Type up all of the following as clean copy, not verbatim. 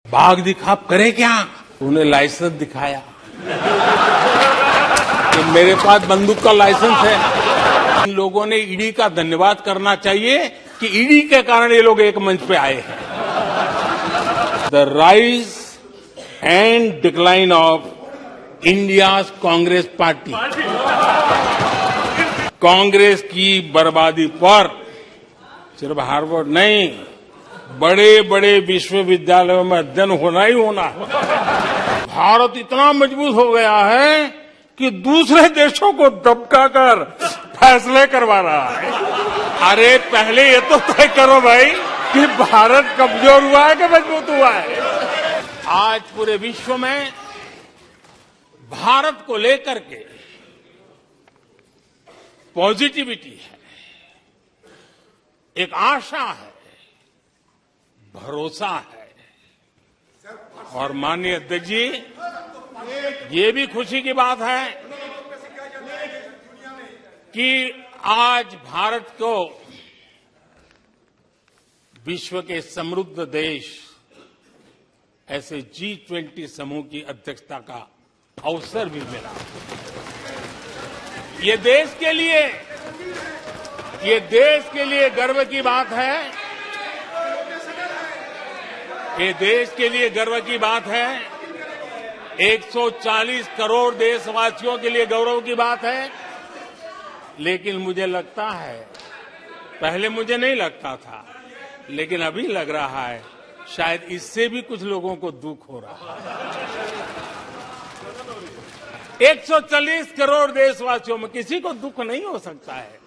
बाघ दिखाप करे क्या? उन्हें लाइसेंस दिखाया कि मेरे पास बंदूक का लाइसेंस है। इन लोगों ने ईडी का धन्यवाद करना चाहिए कि ईडी के कारण ये लोग एक मंच पे आए हैं। The rise and decline of India's Congress party, Congress की बर्बादी पर सिर्फ हार्वर्ड नहीं, बड़े बड़े विश्वविद्यालयों में अध्ययन होना ही होना है। भारत इतना मजबूत हो गया है कि दूसरे देशों को दबकाकर फैसले करवा रहा है। अरे पहले ये तो तय करो भाई कि भारत कमजोर हुआ है कि मजबूत हुआ है। आज पूरे विश्व में भारत को लेकर के पॉजिटिविटी है, एक आशा है, भरोसा है। और माननीय अध्यक्ष जी, ये भी खुशी की बात है कि आज भारत को विश्व के समृद्ध देश ऐसे G20 समूह की अध्यक्षता का अवसर भी मिला। ये देश के लिए गर्व की बात है। ये देश के लिए गर्व की बात है। 140 करोड़ देशवासियों के लिए गौरव की बात है। लेकिन मुझे लगता है, पहले मुझे नहीं लगता था, लेकिन अभी लग रहा है शायद इससे भी कुछ लोगों को दुख हो रहा है। 140 करोड़ देशवासियों में किसी को दुख नहीं हो सकता है।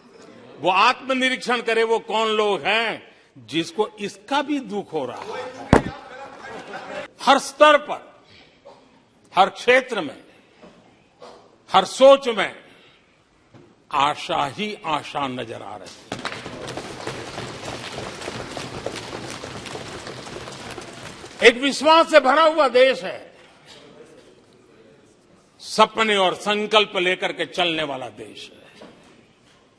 वो आत्मनिरीक्षण करे, वो कौन लोग हैं जिसको इसका भी दुख हो रहा है। हर स्तर पर, हर क्षेत्र में, हर सोच में आशा ही आशा नजर आ रही है। एक विश्वास से भरा हुआ देश है, सपने और संकल्प लेकर के चलने वाला देश है।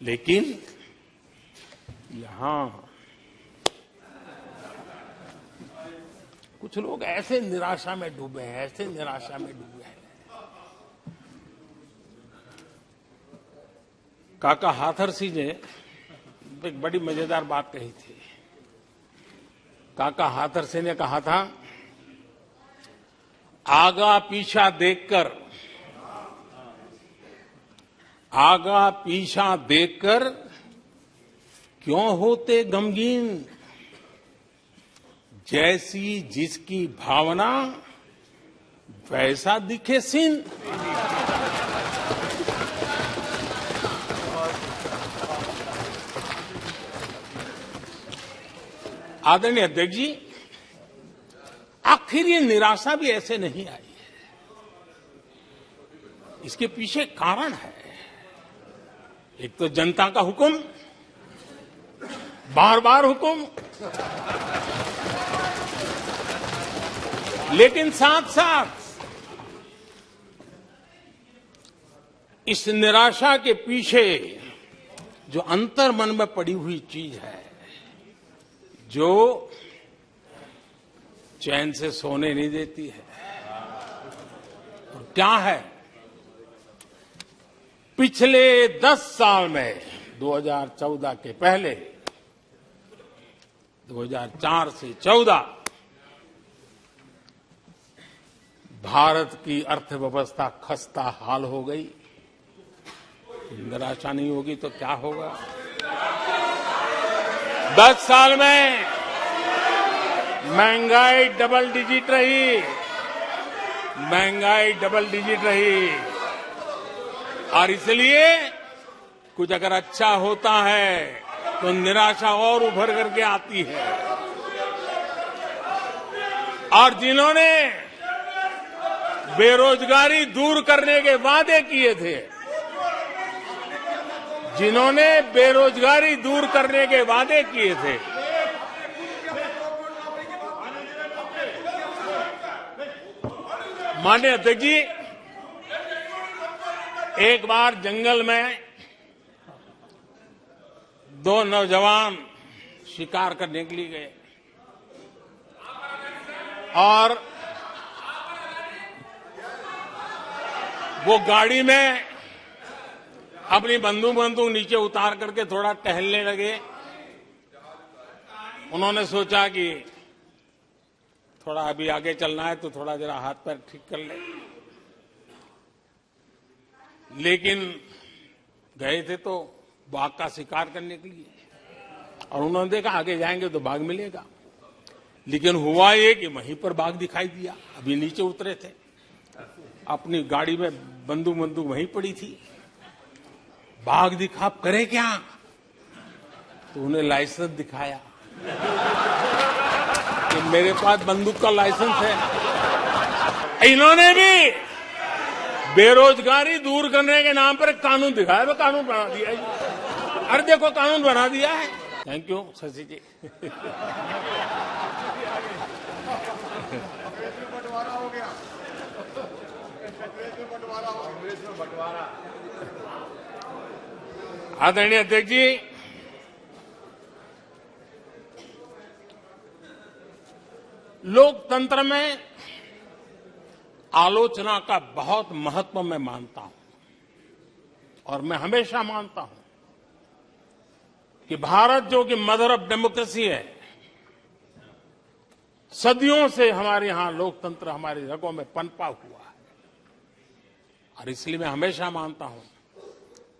लेकिन यहां कुछ लोग ऐसे निराशा में डूबे हैं, ऐसे निराशा में डूबे हैं। काका हाथरसी ने एक बड़ी मजेदार बात कही थी। काका हाथरसी ने कहा था, आगा पीछा देखकर क्यों होते गमगीन, जैसी जिसकी भावना वैसा दिखे सीन। आदरणीय अध्यक्ष जी, आखिर ये निराशा भी ऐसे नहीं आई है। इसके पीछे कारण है। एक तो जनता का हुक्म, बार बार हुक्म, लेकिन साथ साथ इस निराशा के पीछे जो अंतर मन में पड़ी हुई चीज है, जो चैन से सोने नहीं देती है, और क्या है? पिछले 10 साल में 2014 के पहले 2004 से 14 भारत की अर्थव्यवस्था खस्ता हाल हो गई। निराशा नहीं होगी तो क्या होगा? 10 साल में महंगाई डबल डिजिट रही, और इसलिए कुछ अगर अच्छा होता है तो निराशा और उभर करके आती है। और जिन्होंने बेरोजगारी दूर करने के वादे किए थे, माननीय अध्यक्ष जी, एक बार जंगल में 2 नौजवान शिकार करने के लिए गए। और वो गाड़ी में अपनी बंदूक नीचे उतार करके थोड़ा टहलने लगे। उन्होंने सोचा कि थोड़ा अभी आगे चलना है तो थोड़ा जरा हाथ पैर ठीक कर ले, लेकिन गए थे तो बाघ का शिकार करने के लिए, और उन्होंने देखा आगे जाएंगे तो बाघ मिलेगा। लेकिन हुआ ये कि वहीं पर बाघ दिखाई दिया। अभी नीचे उतरे थे, अपनी गाड़ी में बंदूक वहीं पड़ी थी। बाघ दिखा, करे क्या? तो उन्हें लाइसेंस दिखाया कि मेरे पास बंदूक का लाइसेंस है। इन्होंने भी बेरोजगारी दूर करने के नाम पर एक कानून दिखाया, वो कानून बना दिया है। अरे देखो, कानून बना दिया है। थैंक यू शशि जी। आदरणीय अध्यक्ष जी, लोकतंत्र में आलोचना का बहुत महत्व मैं मानता हूं, और मैं हमेशा मानता हूं कि भारत जो कि मदर ऑफ डेमोक्रेसी है, सदियों से हमारे यहां लोकतंत्र हमारी रगों में पनपा हुआ है। और इसलिए मैं हमेशा मानता हूं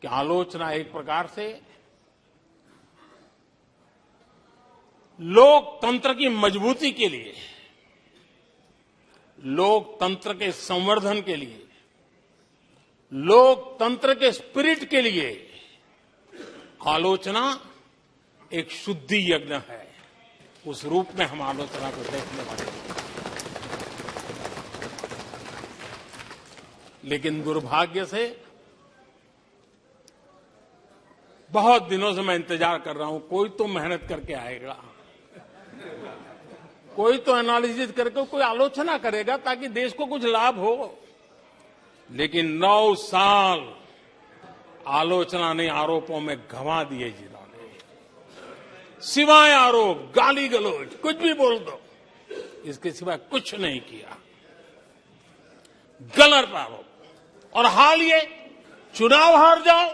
कि आलोचना एक प्रकार से लोकतंत्र की मजबूती के लिए, लोकतंत्र के संवर्धन के लिए, लोकतंत्र के स्पिरिट के लिए आलोचना एक शुद्धि यज्ञ है। उस रूप में हम आलोचना को देखने वाले हैं। लेकिन दुर्भाग्य से बहुत दिनों से मैं इंतजार कर रहा हूं, कोई तो मेहनत करके आएगा, कोई तो एनालिसिस करके कोई आलोचना करेगा ताकि देश को कुछ लाभ हो। लेकिन 9 साल आलोचना ने आरोपों में गंवा दिए जिन्होंने, सिवाय आरोप, गाली गलौज, कुछ भी बोल दो, इसके सिवाय कुछ नहीं किया। गलत आरोप। और हाल ये चुनाव हार जाओ,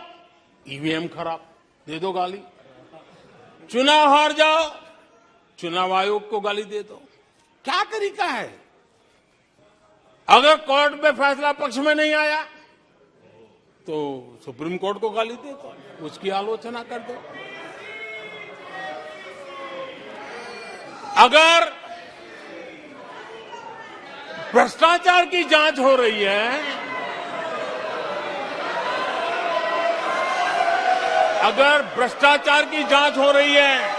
ईवीएम खराब, दे दो गाली। चुनाव हार जाओ, चुनाव आयोग को गाली दे दो। क्या तरीका है? अगर कोर्ट में फैसला पक्ष में नहीं आया तो सुप्रीम कोर्ट को गाली दे दो, उसकी आलोचना कर दो। अगर भ्रष्टाचार की जांच हो रही है, अगर भ्रष्टाचार की जांच हो रही है,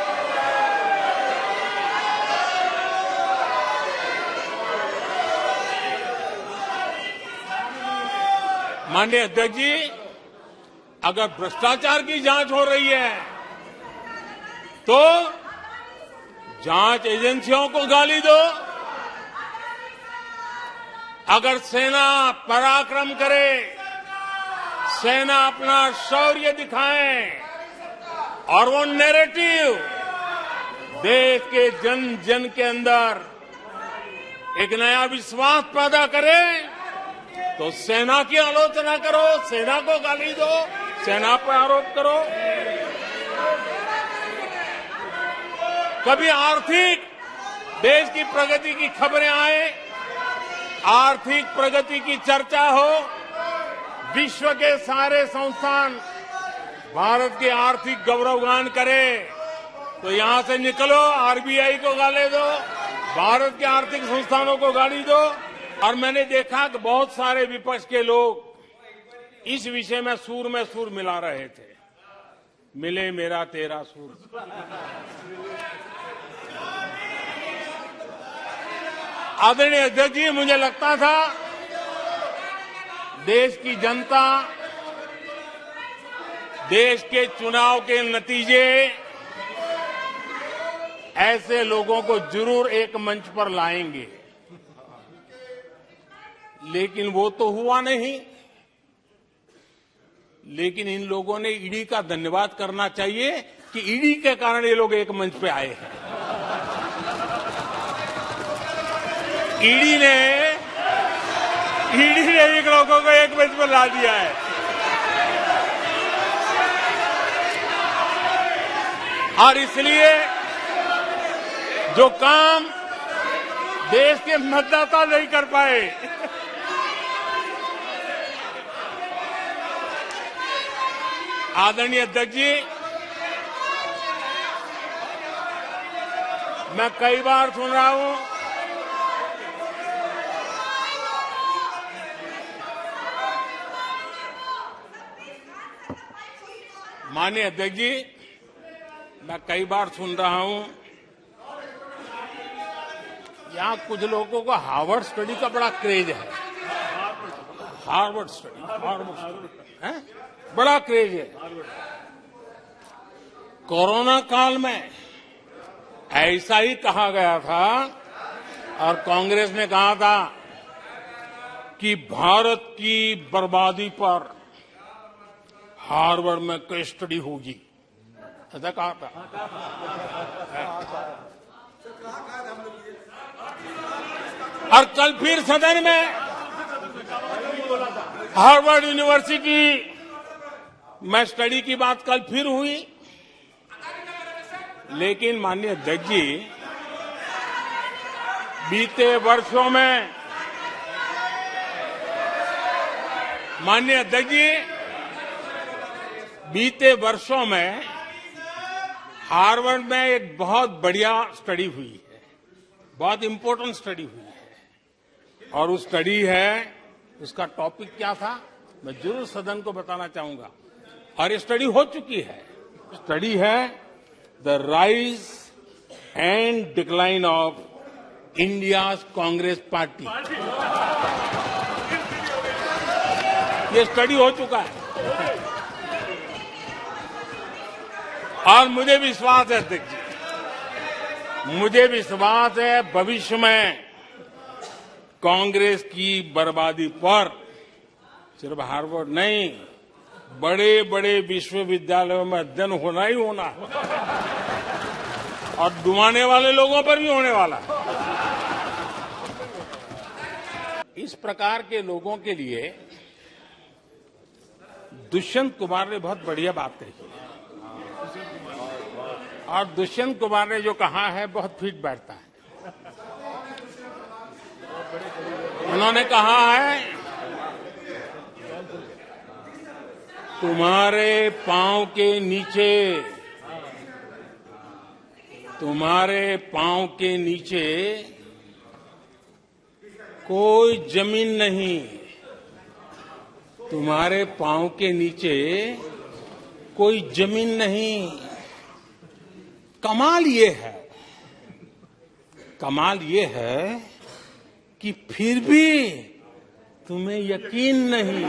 माननीय अध्यक्ष जी, अगर भ्रष्टाचार की जांच हो रही है तो जांच एजेंसियों को गाली दो। अगर सेना पराक्रम करे, सेना अपना शौर्य दिखाए और वो नैरेटिव देश के जन जन के अंदर एक नया विश्वास पैदा करे, तो सेना की आलोचना करो, सेना को गाली दो, सेना पर आरोप करो। कभी आर्थिक देश की प्रगति की खबरें आए, आर्थिक प्रगति की चर्चा हो, विश्व के सारे संस्थान भारत के आर्थिक गौरवगान करे, तो यहां से निकलो, आरबीआई को गाली दो, भारत के आर्थिक संस्थानों को गाली दो। और मैंने देखा कि बहुत सारे विपक्ष के लोग इस विषय में सुर मिला रहे थे। मिले मेरा तेरा सुर। आदरणीय अध्यक्ष जी, मुझे लगता था देश की जनता, देश के चुनाव के नतीजे ऐसे लोगों को जरूर एक मंच पर लाएंगे, लेकिन वो तो हुआ नहीं। लेकिन इन लोगों ने ईडी का धन्यवाद करना चाहिए कि ईडी के कारण ये लोग एक मंच पे आए हैं। ईडी ने एक लोगों को एक बेंच पर ला दिया है। और इसलिए जो काम देश के मतदाता नहीं कर पाए, आदरणीय अध्यक्ष जी, मैं कई बार सुन रहा हूं माननीय अध्यक्ष जी, मैं कई बार सुन रहा हूं यहां कुछ लोगों को हार्वर्ड स्टडी का बड़ा क्रेज है। हार्वर्ड स्टडी है, बड़ा क्रेज है। कोरोना काल में ऐसा ही कहा गया था और कांग्रेस ने कहा था कि भारत की बर्बादी पर हार्वर्ड में केस स्टडी होगी, ऐसा कहा था। और कल फिर सदन में हार्वर्ड यूनिवर्सिटी में स्टडी की बात कल फिर हुई। लेकिन माननीय अध्यक्ष जी, बीते वर्षों में माननीय अध्यक्ष जी, बीते वर्षों में हार्वर्ड में एक बहुत बढ़िया स्टडी हुई है, बहुत इंपॉर्टेंट स्टडी हुई है। और उस स्टडी है, उसका टॉपिक क्या था मैं जरूर सदन को बताना चाहूंगा। और ये स्टडी हो चुकी है। स्टडी है the rise and decline of India's Congress party. ये स्टडी हो चुका है और मुझे विश्वास है अध्यक्ष जी, मुझे विश्वास है भविष्य में कांग्रेस की बर्बादी पर सिर्फ हार्वर्ड नहीं, बड़े बड़े विश्वविद्यालयों में अध्ययन होना ही होना है और डुबाने वाले लोगों पर भी होने वाला है। इस प्रकार के लोगों के लिए दुष्यंत कुमार ने बहुत बढ़िया बात कही और दुष्यंत कुमार ने जो कहा है बहुत फिट बैठता है। उन्होंने कहा है, तुम्हारे पांव के नीचे, तुम्हारे पांव के नीचे कोई जमीन नहीं, तुम्हारे पांव के नीचे कोई जमीन नहीं। कमाल ये है कि फिर भी तुम्हें यकीन नहीं।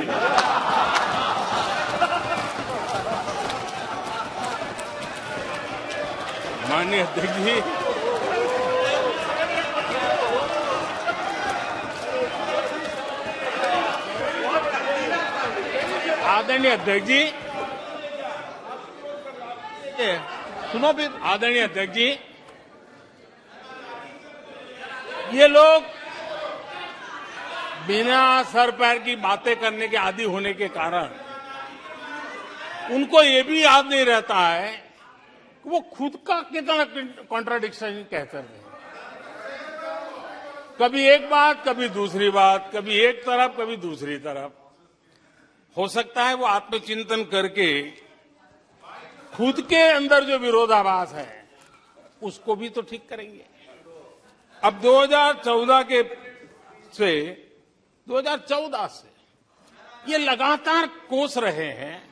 माननीय अध्यक्ष जी, आदरणीय अध्यक्ष जी, सुनो फिर। आदरणीय अध्यक्ष जी, ये लोग बिना सर पैर की बातें करने के आदी होने के कारण उनको ये भी याद नहीं रहता है कि वो खुद का कितना कॉन्ट्राडिक्शन कहते हैं। कभी एक बात, कभी दूसरी बात, कभी एक तरफ, कभी दूसरी तरफ। हो सकता है वो आत्मचिंतन करके खुद के अंदर जो विरोधाभास है उसको भी तो ठीक करेंगे। अब 2014 से ये लगातार कोस रहे हैं,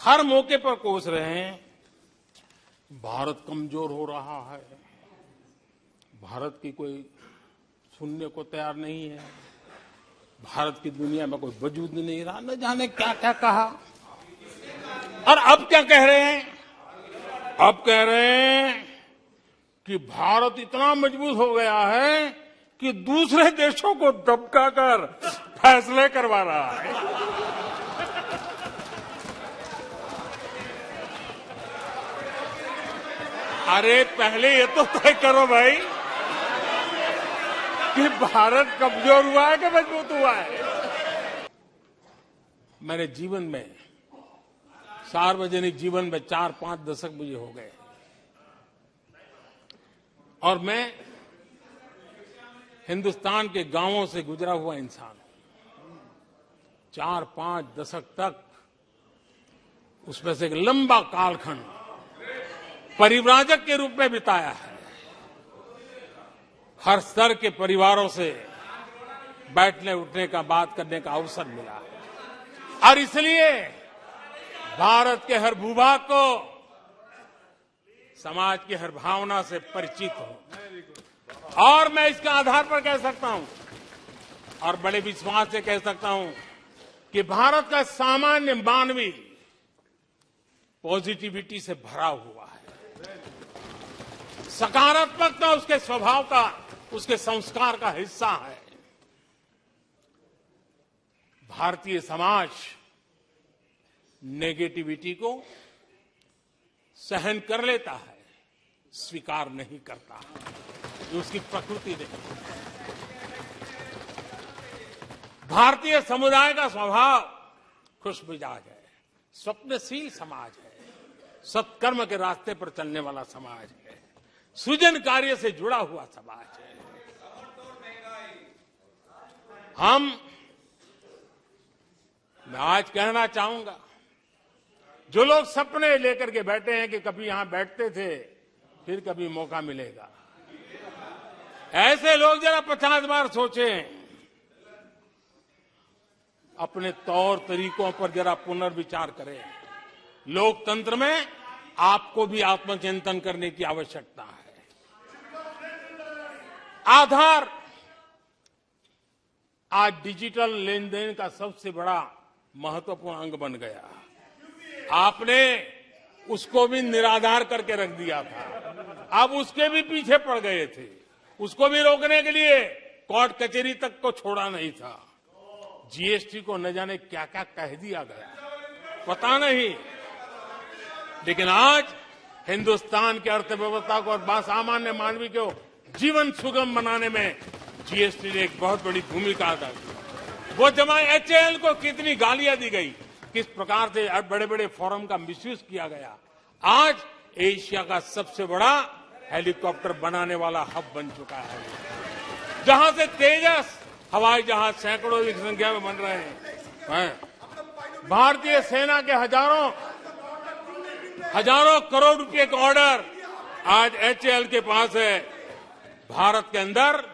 हर मौके पर कोस रहे हैं, भारत कमजोर हो रहा है, भारत की कोई सुनने को तैयार नहीं है, भारत की दुनिया में कोई वजूद नहीं रहा, न जाने क्या क्या कहा। और अब क्या कह रहे हैं? अब कह रहे हैं कि भारत इतना मजबूत हो गया है कि दूसरे देशों को दबकाकर फैसले करवा रहा है। अरे पहले ये तो तय करो भाई, कि भारत कमजोर हुआ है कि मजबूत हुआ है। मेरे जीवन में, सार्वजनिक जीवन में 4-5 दशक मुझे हो गए और मैं हिंदुस्तान के गांवों से गुजरा हुआ इंसान हूं। 4-5 दशक तक उसमें से एक लंबा कालखंड परिव्राजक के रूप में बिताया है। हर स्तर के परिवारों से बैठने उठने का, बात करने का अवसर मिला है और इसलिए भारत के हर भूभाग को, समाज की हर भावना से परिचित हूं और मैं इसके आधार पर कह सकता हूं और बड़े विश्वास से कह सकता हूं कि भारत का सामान्य मानवी पॉजिटिविटी से भरा हुआ है। सकारात्मकता उसके स्वभाव का, उसके संस्कार का हिस्सा है। भारतीय समाज नेगेटिविटी को सहन कर लेता है, स्वीकार नहीं करता। ये उसकी प्रकृति नहीं। भारतीय समुदाय का स्वभाव खुशमिजाज है, स्वप्नशील समाज है, सत्कर्म के रास्ते पर चलने वाला समाज है, सृजन कार्य से जुड़ा हुआ समाज है। मैं आज कहना चाहूंगा, जो लोग सपने लेकर के बैठे हैं कि कभी यहां बैठते थे, फिर कभी मौका मिलेगा, ऐसे लोग जरा 50 बार सोचें, अपने तौर तरीकों पर जरा पुनर्विचार करें। लोकतंत्र में आपको भी आत्मचिंतन करने की आवश्यकता है। आधार आज डिजिटल लेन देन का सबसे बड़ा महत्वपूर्ण अंग बन गया। आपने उसको भी निराधार करके रख दिया था, अब उसके भी पीछे पड़ गए थे। उसको भी रोकने के लिए कोर्ट कचहरी तक को छोड़ा नहीं था। जीएसटी को न जाने क्या क्या कह दिया गया, पता नहीं, लेकिन आज हिंदुस्तान की अर्थव्यवस्था को और सामान्य मानवी को जीवन सुगम बनाने में जीएसटी ने एक बहुत बड़ी भूमिका अदा की। वो जमा एचएएल को कितनी गालियां दी गई, किस प्रकार से बड़े बड़े फोरम का मिसयूज किया गया। आज एशिया का सबसे बड़ा हेलीकॉप्टर बनाने वाला हब बन चुका है, जहां से तेजस हवाई जहाज सैकड़ों की संख्या में बन रहे हैं। भारतीय सेना के हजारों करोड़ रुपए का ऑर्डर आज एचएएल के पास है। भारत के अंदर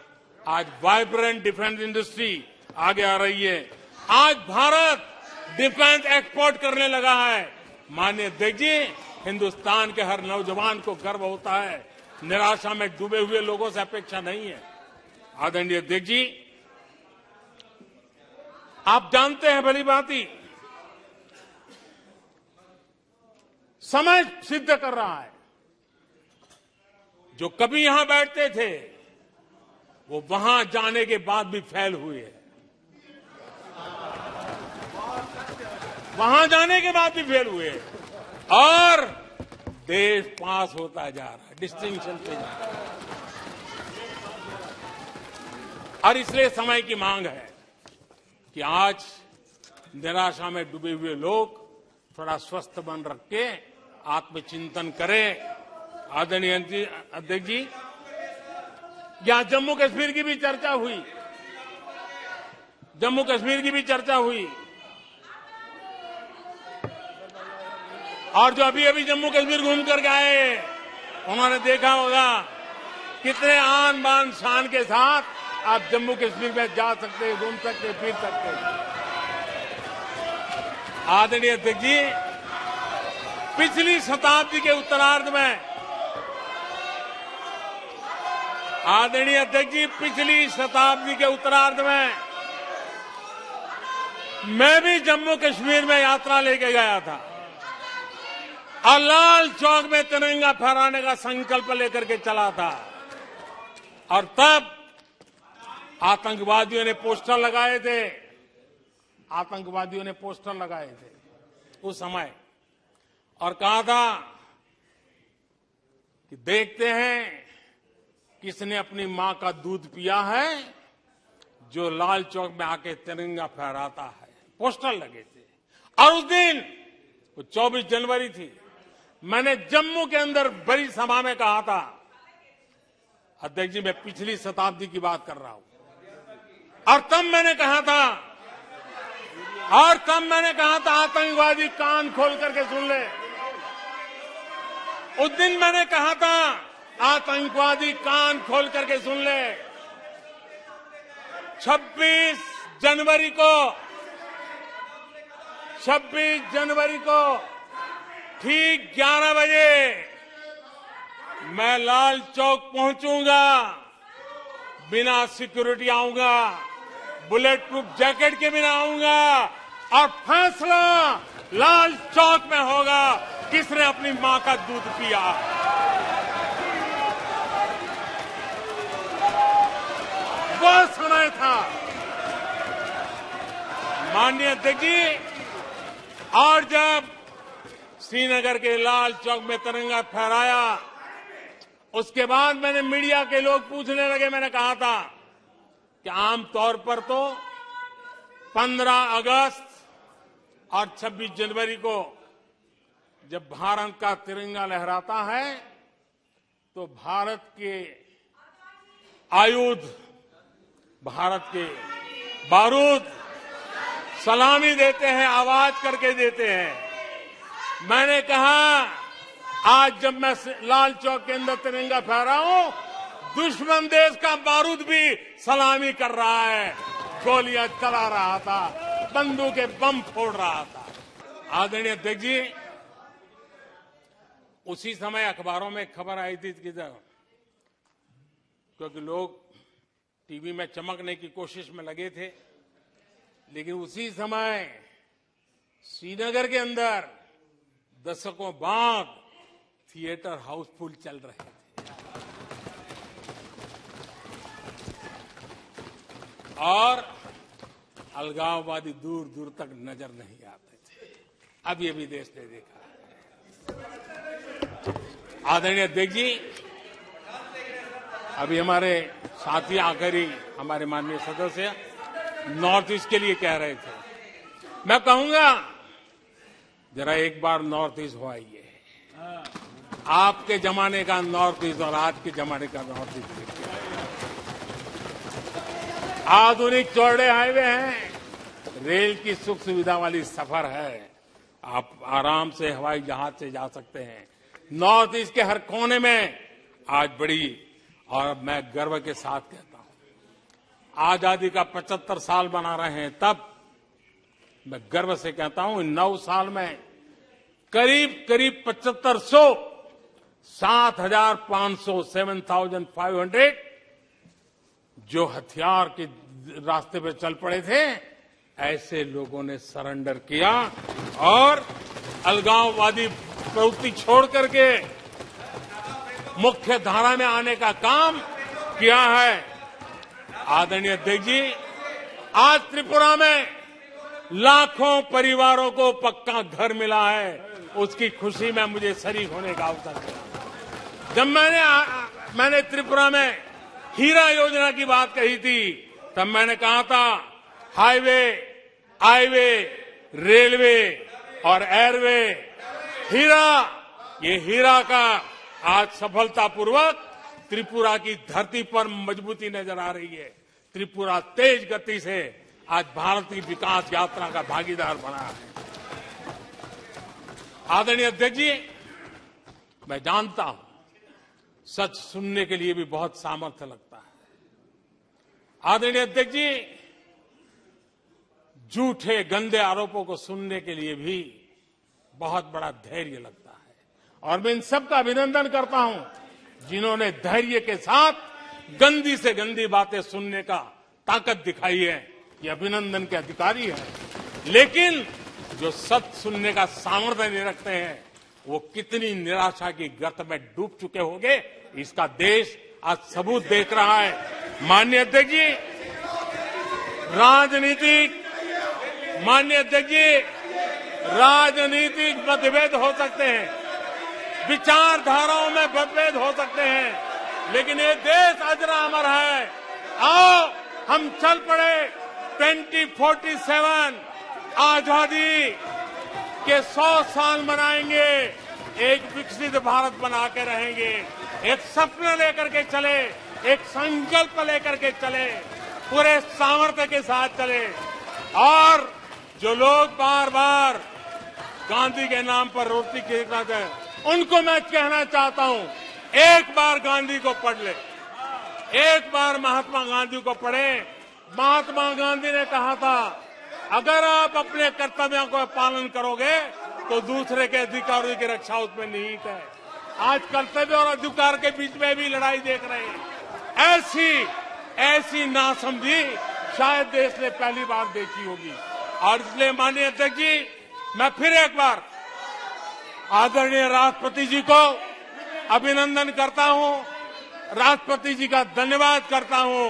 आज वाइब्रेंट डिफेंस इंडस्ट्री आगे आ रही है। आज भारत डिफेंस एक्सपोर्ट करने लगा है। माननीय अध्यक्ष जी, हिंदुस्तान के हर नौजवान को गर्व होता है। निराशा में डूबे हुए लोगों से अपेक्षा नहीं है। आदरणीय अध्यक्ष जी, आप जानते हैं भली भांति, समय सिद्ध कर रहा है, जो कभी यहां बैठते थे वो वहां जाने के बाद भी फेल हुए हैं। वहां जाने के बाद भी फेल हुए और देश पास होता जा रहा है, डिस्टिंक्शन पे जा रहा है। और इसलिए समय की मांग है कि आज निराशा में डूबे हुए लोग थोड़ा स्वस्थ मन रख के आत्मचिंतन करें। आदरणीय अध्यक्ष जी, यहां जम्मू कश्मीर की भी चर्चा हुई, जम्मू कश्मीर की भी चर्चा हुई, और जो अभी अभी जम्मू कश्मीर घूम करके आए, उन्होंने देखा होगा कितने आन बान शान के साथ आप जम्मू कश्मीर में जा सकते, घूम सकते, फिर सकते। आदरणीय अध्यक्ष जी, पिछली शताब्दी के उत्तरार्ध में, आदरणीय अध्यक्ष जी, पिछली शताब्दी के उत्तरार्ध में मैं भी जम्मू कश्मीर में यात्रा लेके गया था और लाल चौक में तिरंगा फहराने का संकल्प लेकर के चला था। और तब आतंकवादियों ने पोस्टर लगाए थे, आतंकवादियों ने पोस्टर लगाए थे उस समय, और कहा था कि देखते हैं किसने अपनी मां का दूध पिया है, जो लाल चौक में आके तिरंगा फहराता है। पोस्टर लगे थे। और उस दिन वो 24 जनवरी थी, मैंने जम्मू के अंदर बड़ी सभा में कहा था, अध्यक्ष जी मैं पिछली शताब्दी की बात कर रहा हूं, और तब मैंने कहा था आतंकवादी कान खोल करके सुन ले। उस दिन मैंने कहा था आतंकवादी कान खोल करके सुन ले। 26 जनवरी को ठीक 11 बजे मैं लाल चौक पहुंचूंगा, बिना सिक्योरिटी आऊंगा, बुलेट प्रूफ जैकेट के बिना आऊंगा, और फैसला लाल चौक में होगा किसने अपनी मां का दूध पिया। वो समय था माननीय अध्यक्ष जी। और जब श्रीनगर के लाल चौक में तिरंगा फहराया, उसके बाद मैंने मीडिया के लोग पूछने लगे, मैंने कहा था कि आमतौर पर तो 15 अगस्त और 26 जनवरी को जब भारत का तिरंगा लहराता है तो भारत के आयुध, भारत के बारूद सलामी देते हैं, आवाज करके देते हैं। मैंने कहा आज जब मैं लाल चौक के अंदर तिरंगा फहरा हूं, दुश्मन देश का बारूद भी सलामी कर रहा है, गोलियां चला रहा था, बंदूकें बम फोड़ रहा था। आदरणीय अध्यक्ष जी, उसी समय अखबारों में खबर आई थी कि क्योंकि लोग टीवी में चमकने की कोशिश में लगे थे, लेकिन उसी समय श्रीनगर के अंदर दशकों बाद थिएटर हाउसफुल चल रहे थे, और अलगाववादी दूर दूर तक नजर नहीं आते थे। अब ये भी देश ने देखा है। आदरणीय अध्यक्ष जी, अभी हमारे साथी आकर ही हमारे माननीय सदस्य नॉर्थ ईस्ट के लिए कह रहे थे। मैं कहूंगा जरा एक बार नॉर्थ ईस्ट हो आइए। आपके जमाने का नॉर्थ ईस्ट और आज के जमाने का नॉर्थ ईस्ट देखिए। आधुनिक चौड़े हाईवे हैं, रेल की सुख सुविधा वाली सफर है, आप आराम से हवाई जहाज से जा सकते हैं। नॉर्थ ईस्ट के हर कोने में आज बड़ी, और मैं गर्व के साथ कहता हूं, आजादी का 75 साल मना रहे हैं, तब मैं गर्व से कहता हूं 9 साल में करीब 7500 7,500 7,500 जो हथियार के रास्ते पे चल पड़े थे, ऐसे लोगों ने सरेंडर किया और अलगाववादी प्रवृत्ति छोड़ करके मुख्य धारा में आने का काम किया है। आदरणीय अध्यक्ष जी, आज त्रिपुरा में लाखों परिवारों को पक्का घर मिला है, उसकी खुशी में मुझे शरीक होने का अवसर मिला। जब मैंने त्रिपुरा में हीरा योजना की बात कही थी, तब मैंने कहा था हाईवे, हाईवे, रेलवे और एयरवे, ये हीरा का आज सफलतापूर्वक त्रिपुरा की धरती पर मजबूती नजर आ रही है। त्रिपुरा तेज गति से आज भारत की विकास यात्रा का भागीदार बना है। आदरणीय अध्यक्ष जी, मैं जानता हूं सच सुनने के लिए भी बहुत सामर्थ्य लगता है। आदरणीय अध्यक्ष जी, झूठे गंदे आरोपों को सुनने के लिए भी बहुत बड़ा धैर्य लगता है, और मैं इन सबका अभिनंदन करता हूं जिन्होंने धैर्य के साथ गंदी से गंदी बातें सुनने का ताकत दिखाई है। ये अभिनंदन के अधिकारी है। लेकिन जो सच सुनने का सामर्थ्य नहीं रखते हैं, वो कितनी निराशा की गर्त में डूब चुके होंगे, इसका देश आज सबूत देख रहा है। माननीय अध्यक्ष जी, राजनीतिक मतभेद हो सकते हैं, विचारधाराओं में मतभेद हो सकते हैं, लेकिन ये देश अजरा अमर है। आओ हम चल पड़े 2047 आजादी के 100 साल मनाएंगे, एक विकसित भारत बना के रहेंगे, एक सपना लेकर के चले, एक संकल्प लेकर के चले, पूरे सामर्थ्य के साथ चले। और जो लोग बार बार गांधी के नाम पर रोटी खींचना चाहते, उनको मैं कहना चाहता हूं, एक बार गांधी को पढ़ ले, एक बार महात्मा गांधी को पढ़े। महात्मा गांधी ने कहा था, अगर आप अपने कर्तव्यों को पालन करोगे तो दूसरे के अधिकारों की रक्षा उसमें निहित है। आज कर्तव्य और अधिकार के बीच में भी लड़ाई देख रहे हैं। ऐसी नासमझी शायद देश ने पहली बार देखी होगी। और इसलिए माननीय अध्यक्ष जी, मैं फिर एक बार आदरणीय राष्ट्रपति जी को अभिनंदन करता हूं, राष्ट्रपति जी का धन्यवाद करता हूं।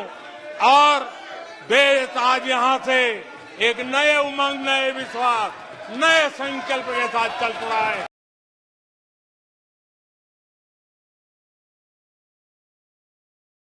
और देश आज यहां से एक नए उमंग, नए विश्वास, नए संकल्प के साथ चल पड़ा है।